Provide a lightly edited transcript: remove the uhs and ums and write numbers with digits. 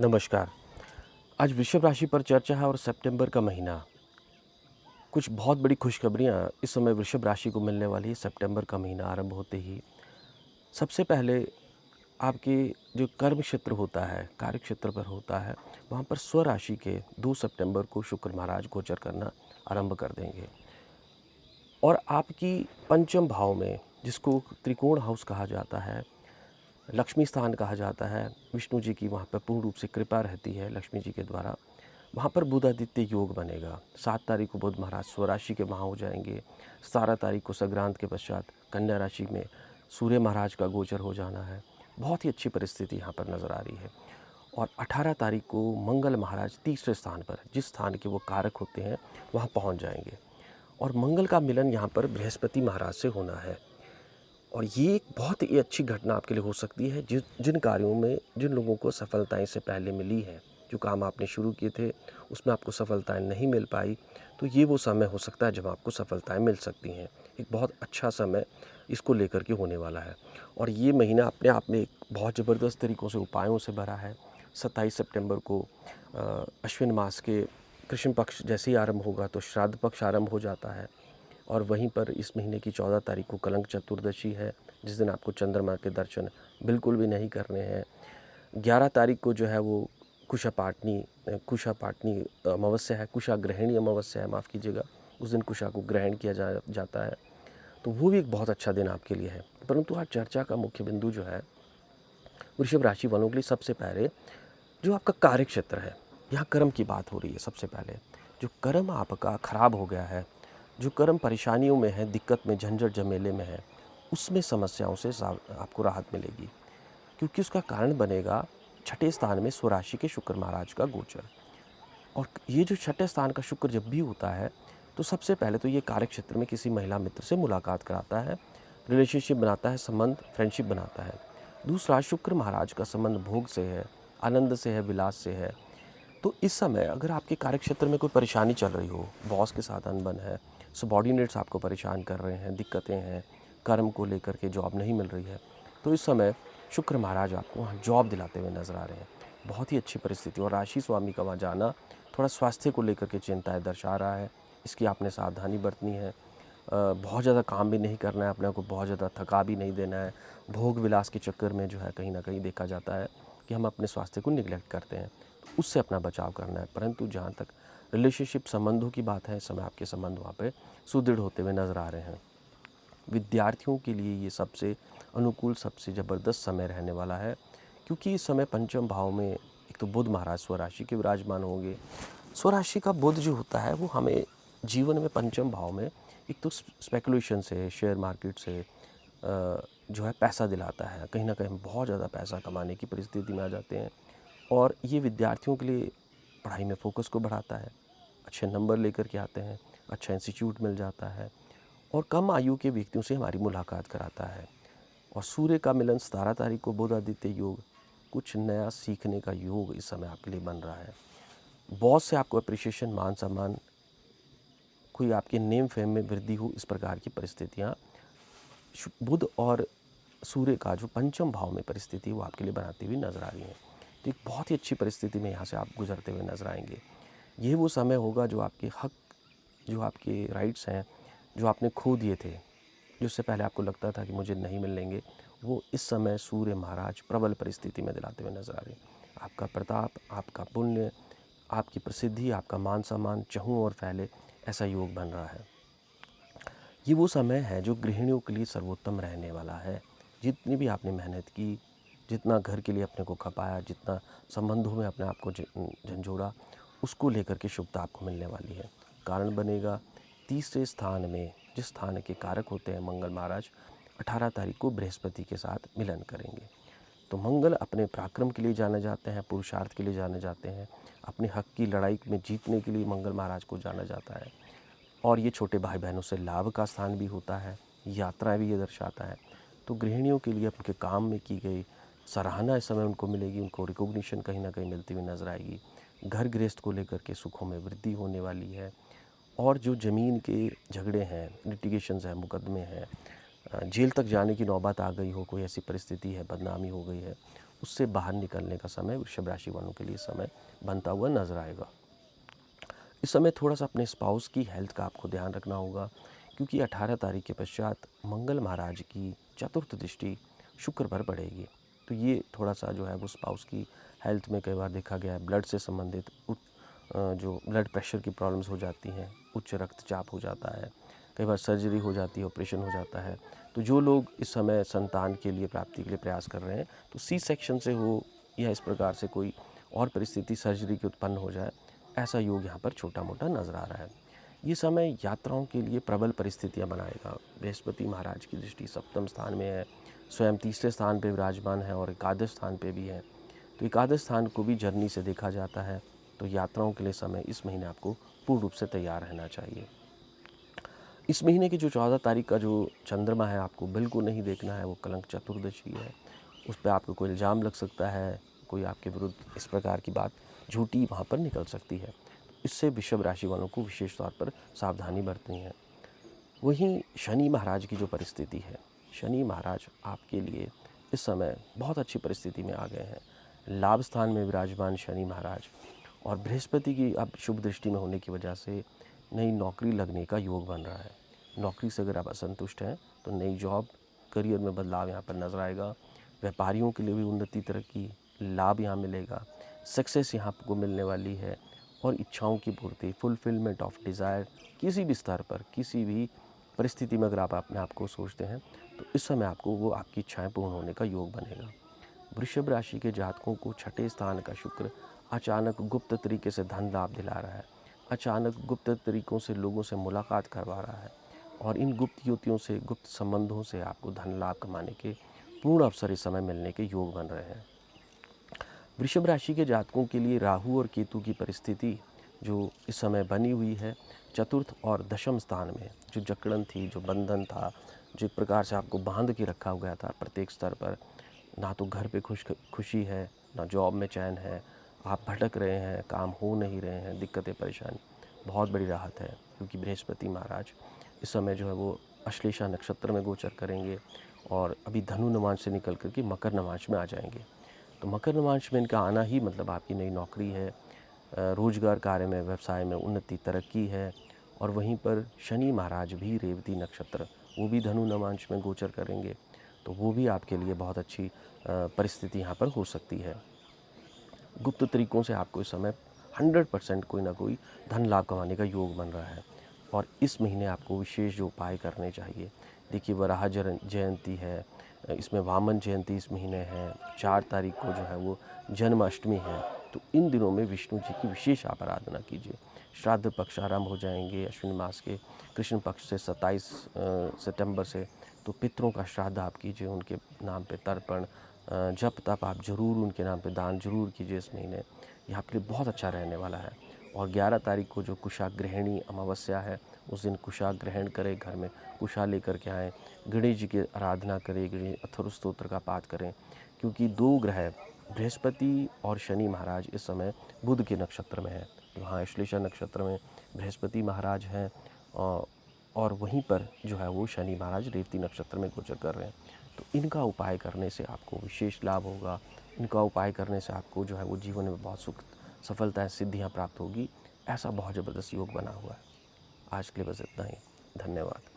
नमस्कार। आज वृषभ राशि पर चर्चा है और सितंबर का महीना, कुछ बहुत बड़ी खुशखबरियाँ इस समय वृषभ राशि को मिलने वाली है। सितंबर का महीना आरंभ होते ही सबसे पहले आपके जो कर्म क्षेत्र होता है, कार्य क्षेत्र पर होता है, वहाँ पर स्वराशि के 2 सितंबर को शुक्र महाराज गोचर करना आरंभ कर देंगे। और आपकी पंचम भाव में, जिसको त्रिकोण हाउस कहा जाता है, लक्ष्मी स्थान कहा जाता है, विष्णु जी की वहाँ पर पूर्ण रूप से कृपा रहती है लक्ष्मी जी के द्वारा। वहाँ पर बुध आदित्य योग बनेगा। 7 तारीख को बुध महाराज स्वराशि के वहाँ हो जाएंगे। 17 तारीख को संक्रांत के पश्चात कन्या राशि में सूर्य महाराज का गोचर हो जाना है। बहुत ही अच्छी परिस्थिति यहाँ पर नज़र आ रही है। और 18 तारीख को मंगल महाराज तीसरे स्थान पर, जिस स्थान के वो कारक होते हैं, वहाँ पहुँच जाएंगे। और मंगल का मिलन यहाँ पर बृहस्पति महाराज से होना है। और ये एक बहुत ही अच्छी घटना आपके लिए हो सकती है। जिन कार्यों में जिन लोगों को सफलताएं से पहले मिली हैं, जो काम आपने शुरू किए थे उसमें आपको सफलताएं नहीं मिल पाई, तो ये वो समय हो सकता है जब आपको सफलताएं मिल सकती हैं। एक बहुत अच्छा समय इसको लेकर के होने वाला है। और ये महीना अपने आप में एक बहुत ज़बरदस्त तरीक़ों से उपायों से भरा है। 27 सितंबर को अश्विन मास के कृष्ण पक्ष जैसे ही आरंभ होगा तो श्राद्ध पक्ष आरंभ हो जाता है। और वहीं पर इस महीने की 14 तारीख को कलंक चतुर्दशी है, जिस दिन आपको चंद्रमा के दर्शन बिल्कुल भी नहीं करने हैं। 11 तारीख को जो है वो कुशा पाटनी अमावस्या है, कुशाग्रहणी अमावस्या है, माफ़ कीजिएगा। उस दिन कुशा को ग्रहण किया जाता है, तो वो भी एक बहुत अच्छा दिन आपके लिए है। परंतु आज चर्चा का मुख्य बिंदु जो है वृषभ राशि वालों के लिए, सबसे पहले जो आपका कार्य क्षेत्र है, यहाँ कर्म की बात हो रही है। सबसे पहले जो कर्म आपका खराब हो गया है, जो कर्म परेशानियों में है, दिक्कत में, झंझट झमेले में है, उसमें समस्याओं से आपको राहत मिलेगी, क्योंकि उसका कारण बनेगा छठे स्थान में स्वराशि के शुक्र महाराज का गोचर। और ये जो छठे स्थान का शुक्र जब भी होता है, तो सबसे पहले तो ये कार्य क्षेत्र में किसी महिला मित्र से मुलाकात कराता है, रिलेशनशिप बनाता है, संबंध, फ्रेंडशिप बनाता है। दूसरा, शुक्र महाराज का संबंध भोग से है, आनंद से है, विलास से है। तो इस समय अगर आपके कार्यक्षेत्र में कोई परेशानी चल रही हो, बॉस के साथ अनबन है, सबॉर्डिनेट्स आपको परेशान कर रहे हैं, दिक्कतें हैं, कर्म को लेकर के जॉब नहीं मिल रही है, तो इस समय शुक्र महाराज आपको वहाँ जॉब दिलाते हुए नजर आ रहे हैं। बहुत ही अच्छी परिस्थिति। और राशि स्वामी का वहाँ जाना थोड़ा स्वास्थ्य को लेकर के चिंताएं दर्शा रहा है, इसकी आपने सावधानी बरतनी है। बहुत ज़्यादा काम भी नहीं करना है, अपने को बहुत ज़्यादा थका भी नहीं देना है। भोग विलास के चक्कर में जो है कहीं ना कहीं देखा जाता है कि हम अपने स्वास्थ्य को निगलेक्ट करते हैं, तो उससे अपना बचाव करना है। परंतु जहाँ तक रिलेशनशिप संबंधों की बात है, इस समय आपके संबंध वहाँ पे सुदृढ़ होते हुए नज़र आ रहे हैं। विद्यार्थियों के लिए ये सबसे अनुकूल, सबसे ज़बरदस्त समय रहने वाला है, क्योंकि इस समय पंचम भाव में एक तो बुध महाराज स्वराशि के विराजमान होंगे। स्वराशि का बुध जो होता है वो हमें जीवन में पंचम भाव में एक तो स्पेकुलेशन से, शेयर मार्केट से जो है पैसा दिलाता है। कहीं ना कहीं हम बहुत ज़्यादा पैसा कमाने की परिस्थिति में आ जाते हैं। और ये विद्यार्थियों के लिए पढ़ाई में फोकस को बढ़ाता है, अच्छे नंबर लेकर के आते हैं, अच्छा इंस्टीट्यूट मिल जाता है, और कम आयु के व्यक्तियों से हमारी मुलाकात कराता है। और सूर्य का मिलन 17 तारीख को बुध आदित्य योग, कुछ नया सीखने का योग इस समय आपके लिए बन रहा है। बॉस से आपको अप्रिशिएशन, मान सम्मान, कोई आपके नेम फेम में वृद्धि हो, इस प्रकार की परिस्थितियाँ बुध और सूर्य का जो पंचम भाव में परिस्थिति वो आपके लिए बनाती हुई नजर आ रही है। तो एक बहुत ही अच्छी परिस्थिति में यहाँ से आप गुजरते हुए नजर आएंगे। ये वो समय होगा जो आपके हक, जो आपके राइट्स हैं, जो आपने खो दिए थे, जिससे पहले आपको लगता था कि मुझे नहीं मिलेंगे, वो इस समय सूर्य महाराज प्रबल परिस्थिति में दिलाते हुए नजर आ रहे हैं। आपका प्रताप, आपका पुण्य, आपकी प्रसिद्धि, आपका मान सम्मान चहूँ और फैले, ऐसा योग बन रहा है। ये वो समय है जो गृहिणियों के लिए सर्वोत्तम रहने वाला है। जितनी भी आपने मेहनत की, जितना घर के लिए अपने को खपाया, जितना संबंधों में अपने आप को झंझोड़ा, उसको लेकर के शुभता आपको मिलने वाली है। कारण बनेगा तीसरे स्थान में, जिस स्थान के कारक होते हैं मंगल महाराज, 18 तारीख को बृहस्पति के साथ मिलन करेंगे। तो मंगल अपने पराक्रम के लिए जाने जाते हैं, पुरुषार्थ के लिए जाने जाते हैं, अपने हक की लड़ाई में जीतने के लिए मंगल महाराज को जाना जाता है। और ये छोटे भाई बहनों से लाभ का स्थान भी होता है, यात्राएं भी ये दर्शाता है। तो गृहिणियों के लिए उनके काम में की गई सराहना इस समय उनको मिलेगी, उनको रिकॉग्निशन कहीं ना कहीं मिलती हुई नजर आएगी। घर गृहस्थ को लेकर के सुखों में वृद्धि होने वाली है। और जो ज़मीन के झगड़े हैं, लिटिगेशंस हैं, मुकदमे हैं, जेल तक जाने की नौबत आ गई हो, कोई ऐसी परिस्थिति है, बदनामी हो गई है, उससे बाहर निकलने का समय वृषभ राशि वालों के लिए समय बनता हुआ नजर आएगा। इस समय थोड़ा-सा अपने स्पाउस की हेल्थ का आपको ध्यान रखना होगा, क्योंकि 18 तारीख के पश्चात मंगल महाराज की चतुर्थ दृष्टि शुक्र पर पड़ेगी। तो ये थोड़ा-सा जो है वो स्पाउस की हेल्थ में कई बार देखा गया है ब्लड से संबंधित जो ब्लड प्रेशर की प्रॉब्लम्स हो जाती हैं, उच्च रक्तचाप हो जाता है, कई बार सर्जरी हो जाती है, ऑपरेशन हो जाता है। तो जो लोग इस समय संतान के लिए प्राप्ति के लिए प्रयास कर रहे हैं, तो सी सेक्शन से हो या इस प्रकार से कोई और परिस्थिति सर्जरी की उत्पन्न हो जाए, ऐसा योग यहाँ पर छोटा-मोटा नज़र आ रहा है। ये समय यात्राओं के लिए प्रबल परिस्थितियाँ बनाएगा। बृहस्पति महाराज की दृष्टि सप्तम स्थान में है, स्वयं तीसरे स्थान पे विराजमान है और एकादश स्थान पे भी है। तो एकादश स्थान को भी जर्नी से देखा जाता है। तो यात्राओं के लिए समय इस महीने आपको पूर्ण रूप से तैयार रहना चाहिए। इस महीने की जो 14 तारीख का जो चंद्रमा है, आपको बिल्कुल नहीं देखना है, वो कलंक चतुर्दशी है। उस पे आपको कोई इल्ज़ाम लग सकता है, कोई आपके विरुद्ध इस प्रकार की बात झूठी वहाँ पर निकल सकती है। इससे वृषभ राशि वालों को विशेष तौर पर सावधानी बरतनी है। वहीं शनि महाराज की जो परिस्थिति है, शनि महाराज आपके लिए इस समय बहुत अच्छी परिस्थिति में आ गए हैं। लाभ स्थान में विराजमान शनि महाराज और बृहस्पति की अब शुभ दृष्टि में होने की वजह से नई नौकरी लगने का योग बन रहा है। नौकरी से अगर आप असंतुष्ट हैं तो नई जॉब, करियर में बदलाव यहाँ पर नजर आएगा। व्यापारियों के लिए भी उन्नति, तरक्की, लाभ यहाँ मिलेगा। सक्सेस यहाँ आपको मिलने वाली है और इच्छाओं की पूर्ति, फुलफिलमेंट ऑफ डिज़ायर, किसी भी स्तर पर, किसी भी परिस्थिति में अगर आप अपने आप को सोचते हैं तो इस समय आपको वो आपकी इच्छाएं पूर्ण होने का योग बनेगा। वृषभ राशि के जातकों को छठे स्थान का शुक्र अचानक गुप्त तरीके से धन लाभ दिला रहा है, अचानक गुप्त तरीकों से लोगों से मुलाकात करवा रहा है और इन गुप्त युतियों से, गुप्त संबंधों से आपको धन लाभ कमाने के पूर्ण अवसर इस समय मिलने के योग बन रहे हैं। वृषभ राशि के जातकों के लिए राहु और केतु की परिस्थिति जो इस समय बनी हुई है, चतुर्थ और दशम स्थान में जो जकड़न थी, जो बंधन था, जो एक प्रकार से आपको बांध के रखा गया था प्रत्येक स्तर पर, ना तो घर पे खुशी है, ना जॉब में चैन है, आप भटक रहे हैं, काम हो नहीं रहे हैं, दिक्कतें परेशानी, बहुत बड़ी राहत है, क्योंकि बृहस्पति महाराज इस समय जो है वो अश्लेषा नक्षत्र में गोचर करेंगे और अभी धनु नवांश से निकल करके मकर नवांश में आ जाएंगे। तो मकर नवांश में इनका आना ही मतलब आपकी नई नौकरी है, रोजगार, कार्य में, व्यवसाय में उन्नति, तरक्की है। और वहीं पर शनि महाराज भी रेवती नक्षत्र, वो भी धनु नवांश में गोचर करेंगे, तो वो भी आपके लिए बहुत अच्छी परिस्थिति यहाँ पर हो सकती है। गुप्त तरीकों से आपको इस समय 100% कोई ना कोई धन लाभ कमाने का योग बन रहा है और इस महीने आपको विशेष जो उपाय करने चाहिए, देखिए वराह जयंती है, इसमें वामन जयंती इस महीने है, 4 तारीख को जो है वो जन्माष्टमी है। तो इन दिनों में विष्णु जी की विशेष आप आराधना कीजिए। श्राद्ध पक्ष आरंभ हो जाएंगे अश्विन मास के कृष्ण पक्ष से 27 सितंबर से। तो पितरों का श्राद्ध आप कीजिए, उनके नाम पे तर्पण, जप तप आप जरूर उनके नाम पे दान जरूर कीजिए इस महीने। ये आपके लिए बहुत अच्छा रहने वाला है। और 11 तारीख को जो कुशाग्रहणी अमावस्या है, उस दिन कुशाग्रहण करें, घर में कुशा लेकर के आएँ, गणेश जी की आराधना करें, गणेश अथर्व स्तोत्र का पाठ करें, क्योंकि 2 ग्रह बृहस्पति और शनि महाराज इस समय बुध के नक्षत्र में है। तो हाँ, श्लेषा नक्षत्र में बृहस्पति महाराज हैं और वहीं पर जो है वो शनि महाराज रेवती नक्षत्र में गोचर कर रहे हैं। तो इनका उपाय करने से आपको विशेष लाभ होगा। इनका उपाय करने से आपको जो है वो जीवन में बहुत सुख, सफलताएं, सिद्धियां प्राप्त होगी। ऐसा बहुत ज़बरदस्त योग बना हुआ है। आज के लिए बस इतना ही। धन्यवाद।